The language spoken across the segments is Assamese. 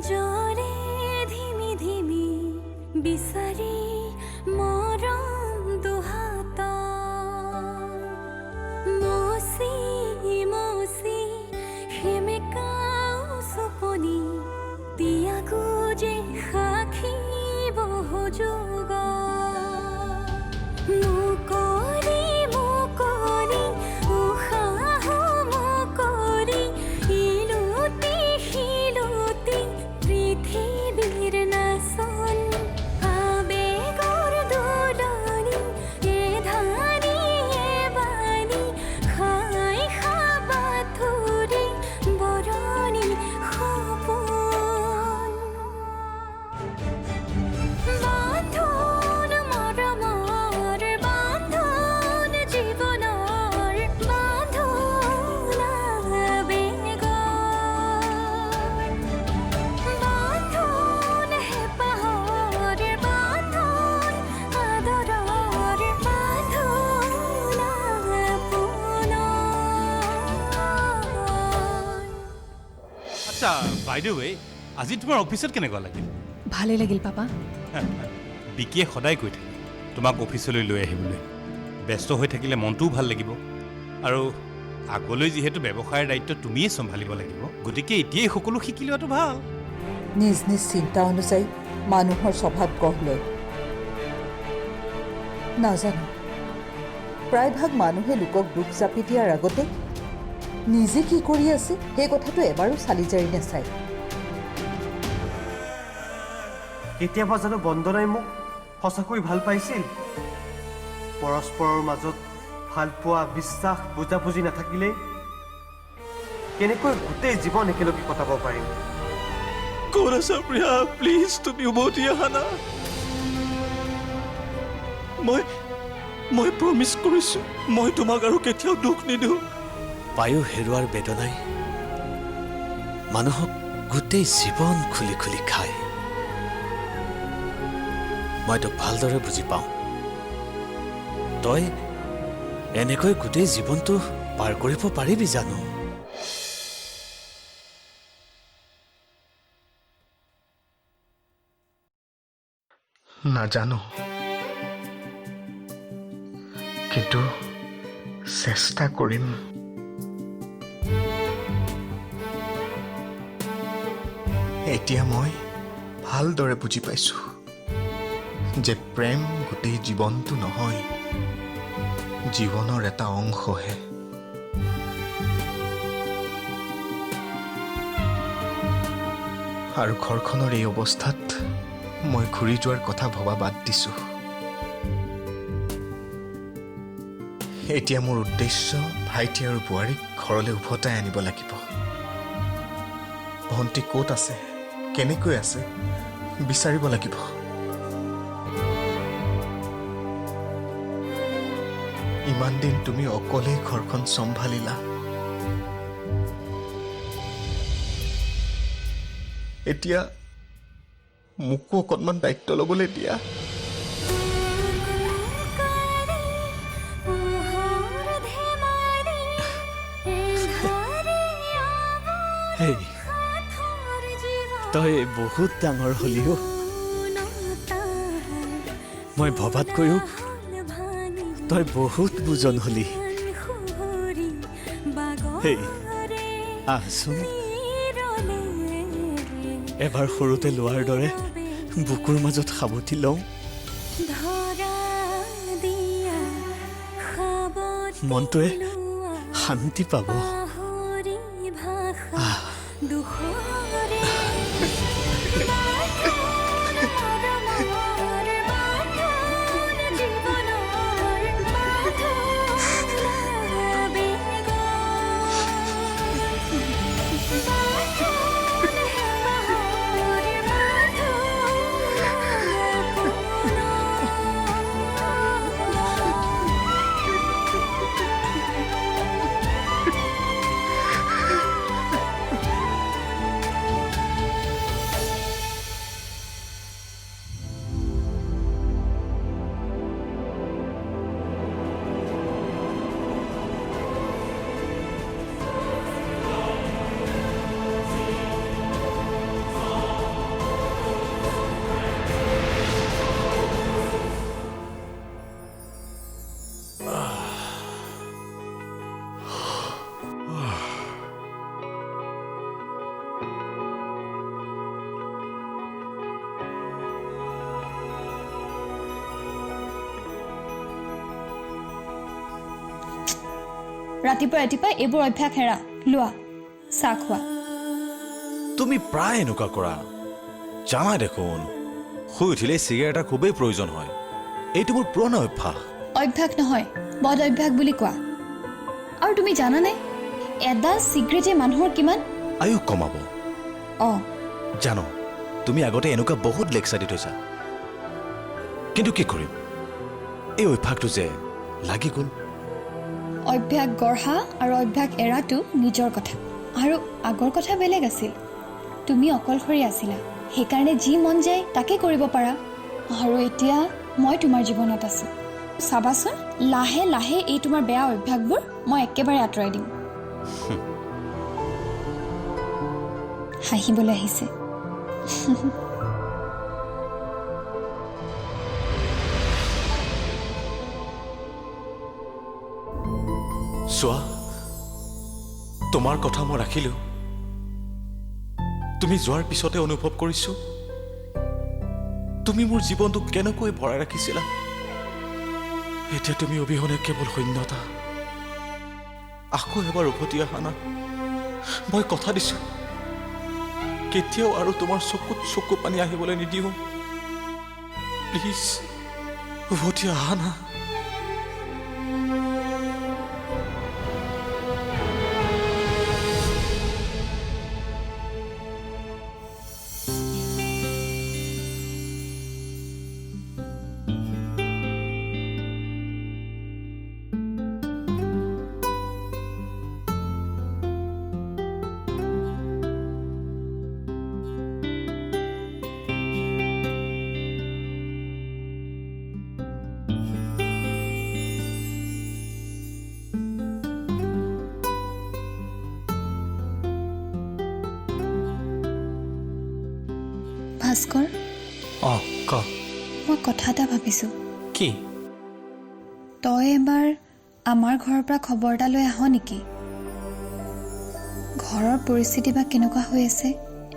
জৰে ধিমি ধিমি বিচাৰি মৰম দুহাত মচি মচি সেমেকাও চপনি তিয়াগো যে সাক্ষী বহু যুগ মুকলি মুকলি উশাহ মুকলি ইলুতি শিলুতি পৃথিৱীৰ নাচন আবেগৰ দোলনি এ ধানি এ বাণী খাই খাবাথুৰি বৰণি সপোন বান্ধোন মৰমৰ বান্ধোন জীৱনৰ বান্ধোন আবেগৰ বান্ধোন হেঁপাহৰ বান্ধোন আদৰৰ বান্ধোন আপোনৰ আচ্ছা বাই দ্য ৱে আজি তোমাৰ অফিচত কেনেকুৱা লাগিল ভালেই লাগিল পাপা। বিকিয়ে সদায় কৈ থাকে তোমাক অফিচলৈ লৈ আহিবলৈ ব্যস্ত হৈ থাকিলে মনটোও ভাল লাগিব আৰু আগলৈ যিহেতু ব্যৱসায়ৰ দায়িত্ব তুমিয়ে চম্ভালিব লাগিব গতিকে এতিয়াই সকলো শিকি লোৱাটো ভাল নিজ নিজ চিন্তা অনুযায়ী মানুহৰ স্বভাৱ গঢ় লয় নাজানো প্ৰায়ভাগ মানুহে লোকক দুখ চাপি দিয়াৰ আগতে নিজে কি কৰি আছে সেই কথাটো এবাৰো চালি জাৰি নাচায় কেতিয়াবা জানো বন্দনাই মোক সঁচাকৈ ভাল পাইছিল পৰস্পৰৰ মাজত ভালপোৱা বিশ্বাস বুজাবুজি নাথাকিলে কেনেকৈ গোটেই জীৱন একেলগে কটাব পাৰিম ক'ত আছা প্ৰিয়া প্লিজ তুমি উভতি আহা না মই প্ৰমিছ কৰিছোঁ মই তোমাক আৰু কেতিয়াও দুখ নিদিওঁ পায়ো হেৰুৱাৰ বেদনাই মানুহক গোটেই জীৱন খুলি খুলি খায় মই তোক ভালদৰে বুজি পাওঁ তই এনেকৈ গোটেই জীৱনটো পাৰ কৰিব পাৰিবি জানো নাজানো কিন্তু চেষ্টা কৰিম এতিয়া মই ভালদৰে বুজি পাইছোঁ যে প্ৰেম গোটেই জীৱনটো নহয় জীৱনৰ এটা অংশহে আৰু ঘৰখনৰ এই অৱস্থাত মই ঘূৰি যোৱাৰ কথা ভবা বাদ দিছোঁ এতিয়া মোৰ উদ্দেশ্য ভাইটি আৰু বোৱাৰীক ঘৰলৈ উভতাই আনিব লাগিব ভণ্টি ক'ত আছে কেনেকৈ আছে বিচাৰিব লাগিব ইমান দিন তুমি অকলে ঘৰখন চম্ভালিলা এতিয়া মোকো অকণমান দায়িত্ব ল'বলৈ দিয়া হেই তই বহুত ডাঙৰ হলিও মই ভবাতকৈও তই বহুত বুজন হলি হেই আহচোন এবাৰ সৰুতে লোৱাৰ দৰে বুকুৰ মাজত সাৱটি লওঁ মনটোৱে শান্তি পাব ৰাতিপুৱা ৰাতিপুৱা এইবোৰ অভ্যাস হেৰা লোৱা চাহ খোৱা তুমি প্ৰায় এনেকুৱা কৰা জানা দেখোন শুই উঠিলে চিগাৰেট এটা খুবেই প্ৰয়োজন হয় এইটো মোৰ পুৰণা অভ্যাস অভ্যাস নহয় বদ অভ্যাস বুলি কোৱা আৰু তুমি জানানে এডাল চিগাৰেটে মানুহৰ কিমান আয়ু কমাব অঁ জানো তুমি আগতে এনেকুৱা বহুত লেকচাৰ দি থৈছা কিন্তু কি কৰিম এই অভ্যাসটো যে লাগি গ'ল অভ্যাস গঢ়া আৰু অভ্যাস এৰাটো নিজৰ কথা আৰু আগৰ কথা বেলেগ আছিল তুমি অকলশৰী আছিলা সেইকাৰণে যি মন যায় তাকে কৰিব পাৰা আৰু এতিয়া মই তোমাৰ জীৱনত আছো চাবাচোন লাহে লাহে এই তোমাৰ বেয়া অভ্যাসবোৰ মই একেবাৰে আঁতৰাই দিম হাঁহিবলৈ আহিছে চোৱা তোমাৰ কথা মই ৰাখিলো তুমি যোৱাৰ পিছতে অনুভৱ কৰিছো তুমি মোৰ জীৱনটো কেনেকৈ ভৰাই ৰাখিছিলা এতিয়া তুমি অবিহনে কেৱল শূন্যতা আকৌ এবাৰ উভতি অহা না মই কথা দিছো কেতিয়াও আৰু তোমাৰ চকুত চকু পানী আহিবলৈ নিদিওঁ প্লিজ উভতি অহা না ভাস্কৰ অঁ ক মই কথা এটা ভাবিছোঁ কি তই এবাৰ আমাৰ ঘৰৰ পৰা খবৰ এটা লৈ আহ নেকি ঘৰৰ পৰিস্থিতি বা কেনেকুৱা হৈ আছে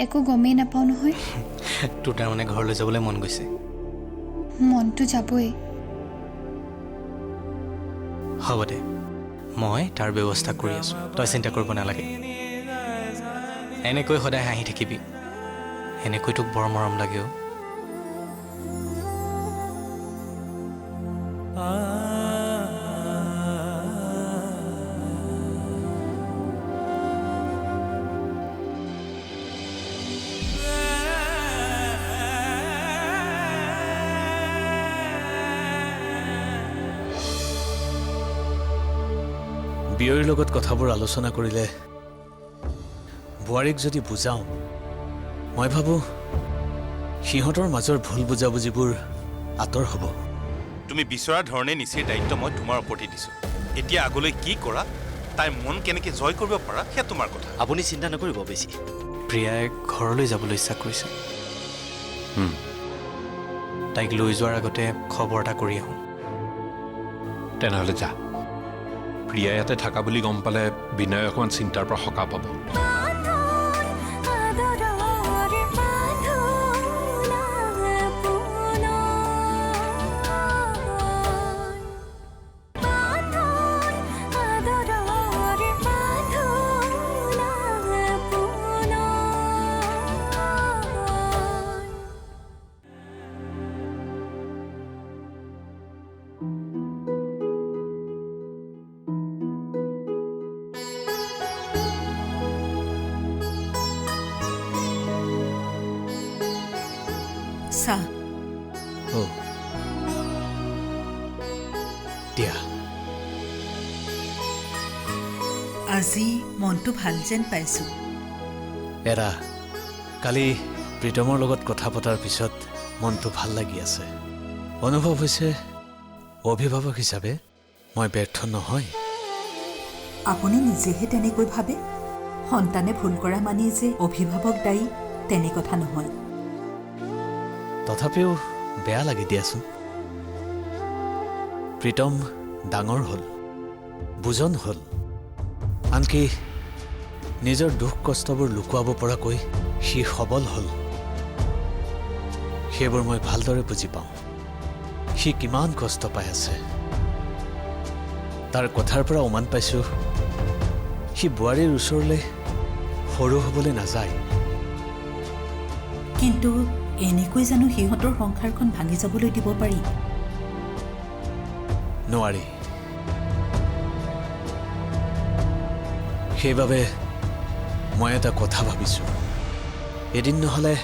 একো গমেই নাপাওঁ নহয় তোৰ তাৰমানে ঘৰলৈ যাবলৈ মন গৈছে মনটো যাবই হ'ব দে মই তাৰ ব্যৱস্থা কৰি আছোঁ তই চিন্তা কৰিব নালাগে এনেকৈ সদায় হাঁহি থাকিবি এনেকৈ তোক বৰ মৰম লাগেও বিয়ৰীৰ লগত কথাবোৰ আলোচনা কৰিলে বোৱাৰীক যদি বুজাওঁ মই ভাবোঁ সিহঁতৰ মাজৰ ভুল বুজাবুজিবোৰ আঁতৰ হ'ব তুমি বিচৰা ধৰণে নিচেই দায়িত্ব মই তোমাৰ ওপৰতে দিছোঁ এতিয়া আগলৈ কি কৰা তাইৰ মন কেনেকৈ জয় কৰিব পাৰা সেয়া তোমাৰ কথা আপুনি চিন্তা নকৰিব বেছি প্ৰিয়াই ঘৰলৈ যাবলৈ ইচ্ছা কৰিছে তাইক লৈ যোৱাৰ আগতে খবৰ এটা কৰি আহোঁ তেনেহ'লে যা প্ৰিয়া ইয়াতে থাকা বুলি গম পালে বিনয় অকণমান চিন্তাৰ পৰা সকাহ পাব চাহ দিয়া আজি মনটো ভাল যেন পাইছোঁ এৰা কালি প্ৰীতমৰ লগত কথা পতাৰ পিছত মনটো ভাল লাগি আছে অনুভৱ হৈছে অভিভাৱক হিচাপে মই ব্যৰ্থ নহয় আপুনি নিজেহে তেনেকৈ ভাবে সন্তানে ভুল কৰা মানি যে অভিভাৱক দায়ী তেনে কথা নহয় তথাপিও বেয়া লাগি দিয়াচোন প্ৰীতম ডাঙৰ হ'ল বুজন হ'ল আনকি নিজৰ দুখ কষ্টবোৰ লুকুৱাব পৰাকৈ সি সবল হ'ল সেইবোৰ মই ভালদৰে বুজি পাওঁ সি কিমান কষ্ট পাই আছে তাৰ কথাৰ পৰা উমান পাইছোঁ সি বোৱাৰীৰ ওচৰলৈ সৰু হ'বলৈ নাযায়। কিন্তু এনেকৈ জানো সিহঁতৰ সংসাৰখন ভাঙি যাবলৈ দিব পাৰি? নোৱাৰি। সেইবাবে মই এটা কথা ভাবিছোঁ, এদিন নহ'লে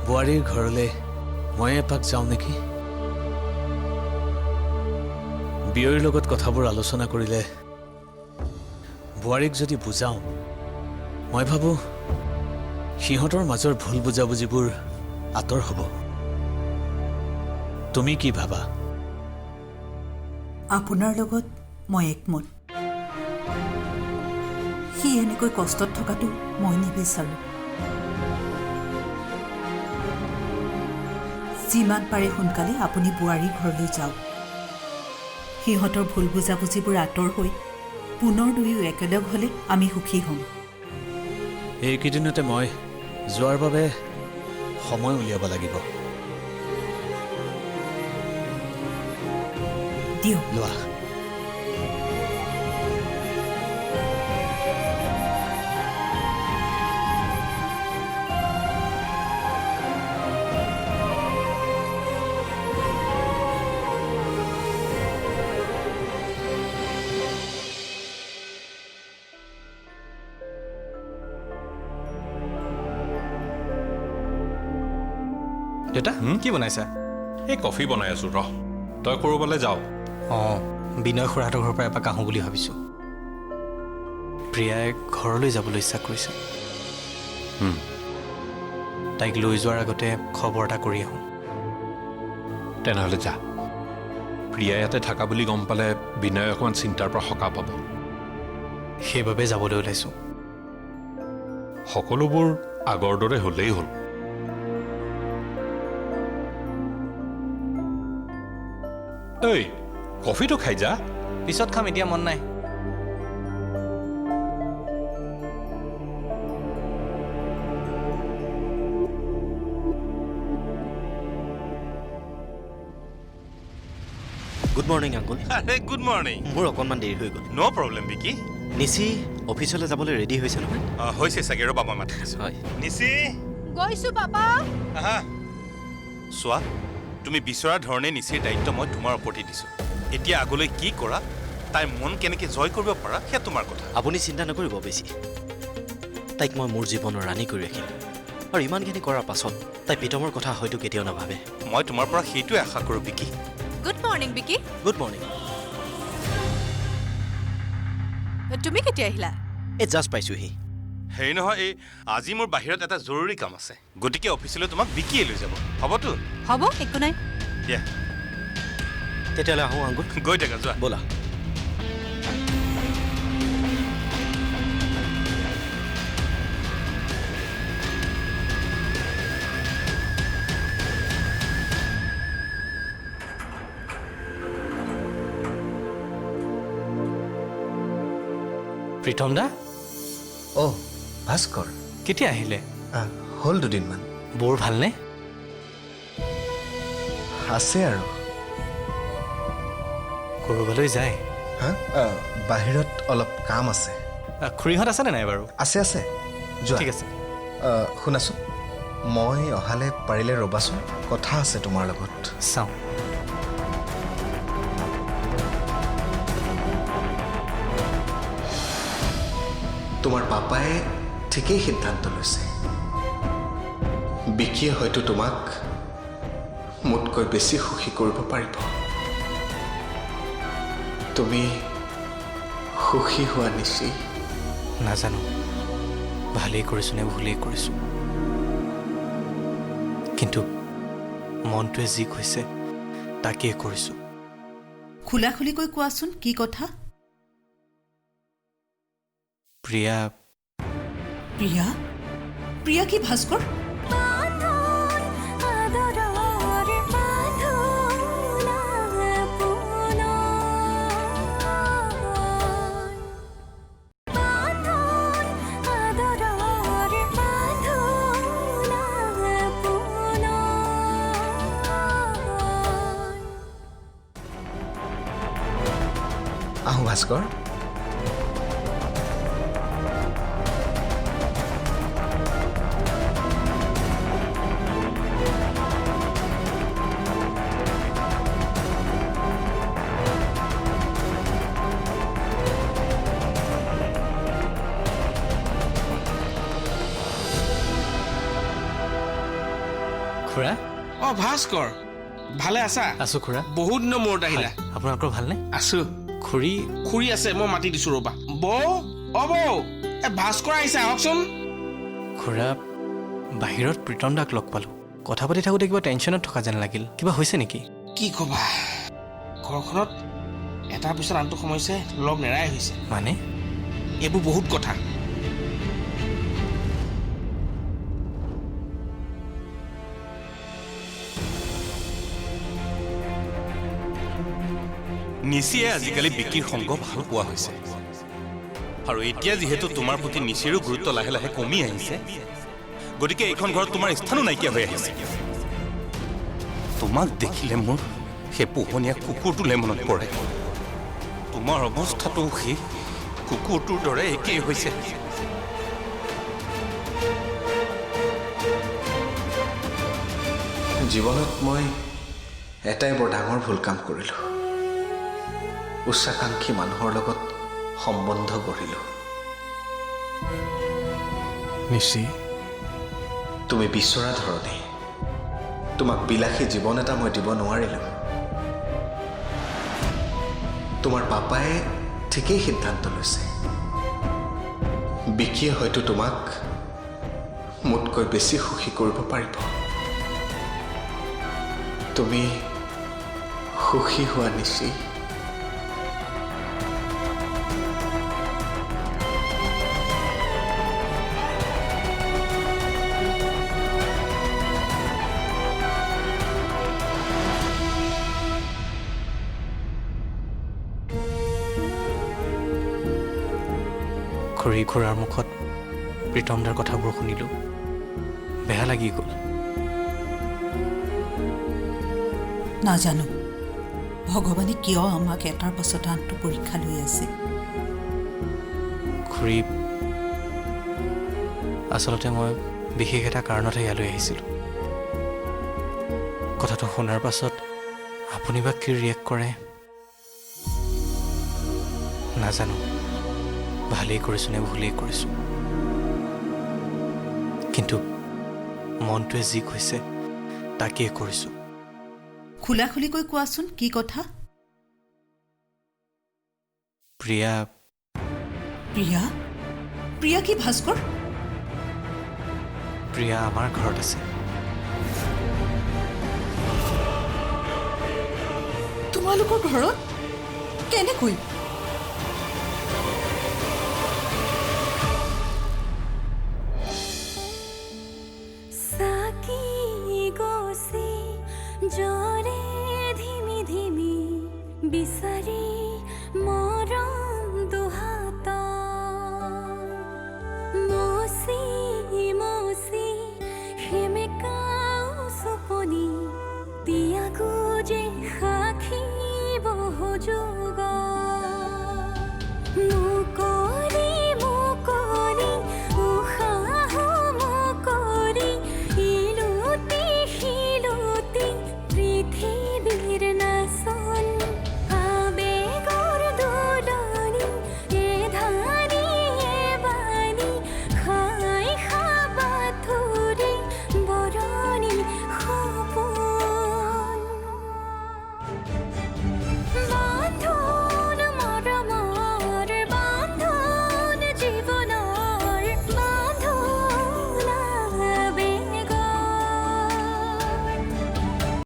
বোৱাৰীৰ ঘৰলৈ মই এপাক যাওঁ নেকি? বিয়ৈৰ লগত কথাবোৰ আলোচনা কৰিলে বোৱাৰীক যদি বুজাওঁ, মই ভাবোঁ সিহঁতৰ মাজৰ ভুল বুজাবুজিবোৰ আঁতৰ হ'ব। তুমি কি ভাবা? আপোনাৰ লগত মই একমত। সি এনেকৈ কষ্টত থকাটো মই নিবিচাৰোঁ। যিমান পাৰে সোনকালে আপুনি বোৱাৰীৰ ঘৰলৈ যাওক। সিহঁতৰ ভুল বুজাবুজিবোৰ আঁতৰ হৈ পুনৰ দুয়ো একেলগ হ'লে আমি সুখী হ'ম। এইকেইদিনতে মই যোৱাৰ বাবে সময় উলিয়াব লাগিব। দিয়ক। লোৱা। দেউতা কি বনাইছা? এই কফি বনাই আছোঁ ৰহ, তই ক'ৰবালৈ যাওঁ। অঁ, বিনয় খুৰাহঁতৰ ঘৰৰ পৰা এপাক আহোঁ বুলি ভাবিছোঁ। প্ৰিয়াই ঘৰলৈ যাবলৈ ইচ্ছা কৰিছে। তাইক লৈ যোৱাৰ আগতে খবৰ এটা কৰি আহোঁ। তেনেহ'লে যা। প্ৰিয়া ইয়াতে থাকা বুলি গম পালে বিনয় অকণমান চিন্তাৰ পৰা সকাহ পাব। সেইবাবে যাবলৈ ওলাইছোঁ। সকলোবোৰ আগৰ দৰে হ'লেই হ'ল। ঐ, কফিটো খাই যা। পিছত খাম, এতিয়া মন নাই। Good morning uncle. আৰে গুড মৰ্ণিং। মোৰ অকণমান দেৰি হৈ গ'ল। ন' প্ৰব্লেম বিকি। নিচি অফিচলৈ যাবলৈ ৰেডি হৈছে নহয়? হৈছে চাগে, ৰ'বা মই মাতি দিছোঁ। হয়। নিচি গৈছো পাপা। আহা। চোৱা, তুমি বিচৰা ধৰণে নিচিৰ দায়িত্ব মই তোমাৰ ওপৰতে দিছোঁ। এতিয়া আগলৈ কি কৰা, তাইৰ মন কেনেকৈ জয় কৰিব পাৰা, সেয়া তোমাৰ কথা। আপুনি চিন্তা নকৰিব বেছি। তাইক মই মোৰ জীৱনৰ ৰাণী কৰি ৰাখিম। আৰু ইমানখিনি কৰাৰ পাছত তাই প্ৰীতমৰ কথা হয়তো কেতিয়াও নাভাবে। মই তোমাৰ পৰা সেইটোৱে আশা কৰোঁ Vicky. Good morning Vicky. Good morning. তুমি কেতিয়া আহিলা? এই জাষ্ট পাইছোঁহি। হেৰি নহয়, এই আজি মোৰ বাহিৰত এটা জৰুৰী কাম আছে, গতিকে অফিচলৈ তোমাক বিকিয়ে লৈ যাব। হ'বতো? হ'ব, একো নাই। দিয়া তেতিয়াহ'লে আহোঁ আংকুল। গৈ থাকা, যোৱা। ব'লা। প্ৰীতম দা। অ' ভাস্কৰ, কেতিয়া আহিলে? হ'ল দুদিনমান। বৰ ভালনে? আছে আৰু। ক'ৰবালৈ যায়? হা, বাহিৰত অলপ কাম আছে। খুৰীহঁত আছেনে নাই বাৰু? আছে আছে, যোৱা। ঠিক আছে। শুনাচোন, মই অহালে পাৰিলে ৰ'বাচোন, কথা আছে তোমাৰ লগত। চাওঁ। তোমাৰ পাপাই ঠিকেই সিদ্ধান্ত লৈছে। বিকিয়ে হয়তো তোমাক মোতকৈ বেছি সুখী কৰিব পাৰিব। তুমি সুখী হোৱা নিচি। নাজানো ভালেই কৰিছোঁ নে ভুলেই কৰিছোঁ, কিন্তু মনটোৱে যি কৈছে তাকেই কৰিছোঁ। খোলা খুলিকৈ কোৱাচোন, কি কথা? প্ৰিয়া। প্ৰিয়া? প্ৰিয়া কি ভাস্কৰ? আহোঁ ভাস্কৰ। খুৰা অ ভাস্কৰ ভালে আছা আছো খুৰা বহুত দিনৰ মূৰত আহিলা আপোনালোকৰ ভালনে আছো খুৰী খুৰী আছে মই মাতি দিছো ৰবা বৌ অ বৌ এ ভাস্কৰ আহিছে আহকচোন খুৰা বাহিৰত প্ৰীতম দাক লগ পালোঁ কথা পাতি থাকোঁতে কিবা টেনশ্যনত থকা যেন লাগিল কিবা হৈছে নেকি কি ক'বা ঘৰখনত এটাৰ পিছত আনটো সমস্যাই লগ নেৰাই হৈছে মানে এইবোৰ বহুত কথা নিশিয়ে আজিকালি বিকিৰ সংগ ভাল পোৱা হৈছে আৰু এতিয়া যিহেতু তোমাৰ প্ৰতি নিশিৰো গুৰুত্ব লাহে লাহে কমি আহিছে গতিকে এইখন ঘৰত তোমাৰ স্থানো নাইকিয়া হৈ আহিছে তোমাক দেখিলে মোৰ সেই পোহনীয়া কুকুৰটোলৈ মনত পৰে তোমাৰ অৱস্থাটো সেই কুকুৰটোৰ দৰে একেই হৈছে জীৱনত মই এটাই বৰ ডাঙৰ ভুল কাম কৰিলোঁ উচ্চাকাংক্ষী মানুহৰ লগত সম্বন্ধ গঢ়িলোঁ নিশ্চয় তুমি বিচৰা ধৰণে তোমাক বিলাসী জীৱন এটা মই দিব নোৱাৰিলোঁ তোমাৰ পাপাই ঠিকেই সিদ্ধান্ত লৈছে বিকিয়ে হয়তো তোমাক মোতকৈ বেছি সুখী কৰিব পাৰিব তুমি সুখী হোৱা নিশ্চয় খুৰী খুৰাৰ মুখত প্ৰীতম দাৰ কথাবোৰ শুনিলোঁ বেয়া লাগি গ'ল নাজানো ভগৱানে কিয় আমাক এটাৰ পাছত আনটো পৰীক্ষা লৈ আছে খুৰী আচলতে মই বিশেষ এটা কাৰণতহে ইয়ালৈ আহিছিলোঁ কথাটো শুনাৰ পাছত আপুনি বা কি ৰিয়েক্ট কৰে নাজানো ভালেই কৰিছোঁ নে ভুলেই কৰিছোঁ কিন্তু মনটোৱে যি কৈছে তাকেই কৰিছোঁ খোলা খুলিকৈ কোৱাচোন কি কথা প্ৰিয়া প্ৰিয়া প্ৰিয়া কি ভাস্কৰ প্ৰিয়া আমাৰ ঘৰত আছে তোমালোকৰ ঘৰত কেনেকৈ জৰে ধিমি ধিমি বিছা